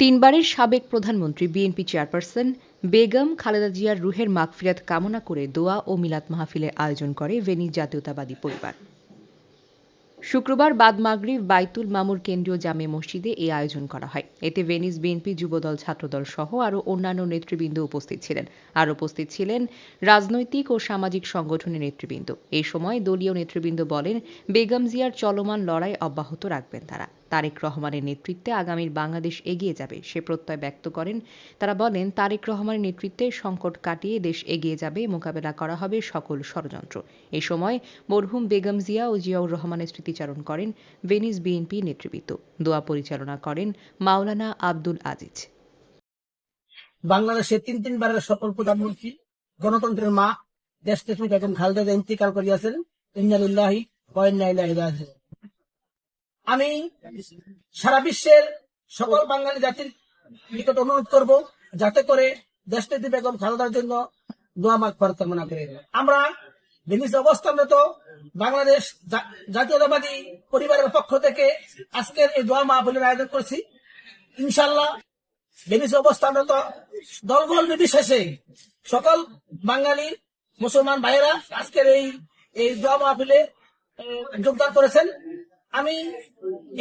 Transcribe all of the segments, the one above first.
তিনবারের সাবেক প্রধানমন্ত্রী বিএনপি চেয়ারপারসন বেগম খালেদা জিয়ার রুহের মাগফিরাত কামনা করে দোয়া ও মিলাদ মাহফিলের আয়োজন করে ভেনিস জাতীয়তাবাদী পরিবার। শুক্রবার বাদ মাগরিব বাইতুল মামুর কেন্দ্রীয় জামে মসজিদে এই আয়োজন করা হয়। এতে ভেনিস বিএনপি যুবদল ছাত্রদল সহ আরও অন্যান্য নেতৃবৃন্দ উপস্থিত ছিলেন। আর উপস্থিত ছিলেন রাজনৈতিক ও সামাজিক সংগঠনের নেতৃবৃন্দ। এই সময় দলীয় নেতৃবৃন্দ বলেন, বেগম জিয়ার চলমান লড়াই অব্যাহত রাখবেন তারা। তারেক রহমানের নেতৃত্বে আগামীর বাংলাদেশ এগিয়ে যাবে সে প্রত্যয় ব্যক্ত করেন তারা। বলেন, তারেক রহমানের নেতৃত্বে সংকট কাটিয়ে দেশ এগিয়ে যাবে, মোকাবেলা করা হবে সকল ষড়যন্ত্র। এ সময় মরহুম বেগম জিয়া ও জিয়াউর রহমানের স্মৃতিচারণ করেন ভেনিস বিএনপি নেতৃবৃন্দ। দোয়া পরিচালনা করেন মাওলানা আব্দুল আজিজ। বাংলাদেশের তিনবারের সফল প্রধানমন্ত্রী, গণতন্ত্রের মা দেশনেত্রী বেগম খালেদা জিয়া ইন্তিকাল করিয়াছেন। ইন্না লিল্লাহি ওয়া ইন্না ইলাইহি রাজিউন। আমি সারা বিশ্বের সকল বাঙালি জাতির নিকট অনুরোধ করব, যাতে করে দেশনেত্রী বেগম খালেদার জন্য দোয়া মাগফিরাত কামনা করে। আমরা ভেনিসে অবস্থানরত বাংলাদেশ জাতীয়তাবাদী পরিবারের পক্ষ থেকে আজকের এই দোয়া মাহফিলের আয়োজন করছি। ইনশাআল্লাহ ভেনিসে অবস্থানরত দলবল নির্বিশেষে সকল বাঙালি মুসলমান ভাইয়েরা আজকের এই দোয়া মাহফিলে যোগদান করেছেন। আমি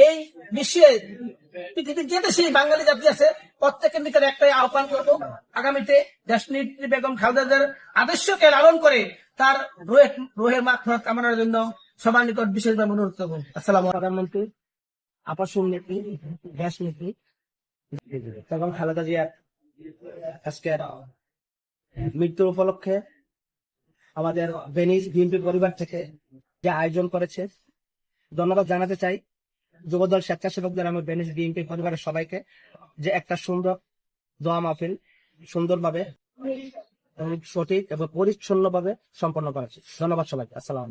এই বিশ্বে পৃথিবীর যে দেশে বাঙালি জাতি আছে প্রত্যেকের নিকট একটাই আহ্বান করব, আগামীতে দেশনেত্রী বেগম খালেদার আদর্শকে লালন করে তার রুহের মাগফিরাত কামনার জন্য সবার নিকট বিশেষভাবে অনুরোধ করব। আসসালামু আলাইকুম। প্রধানমন্ত্রী আপাসুম নেত্রী, দেশ নেত্রী বেগম খালেদা জিয়ার আজকের মৃত্যু উপলক্ষে আমাদের ভেনিস বিএনপি পরিবার থেকে যে আয়োজন করেছে, ধন্যবাদ জানাতে চাই যুবদল স্বেচ্ছাসেবকদের, আমার ভেনিস বিএনপি পরিবারের সবাইকে, যে একটা সুন্দর দোয়া মাহফিল সুন্দরভাবে সঠিক এবং পরিচ্ছন্নভাবে সম্পন্ন করেছে। ধন্যবাদ সবাইকে। আসসালাম।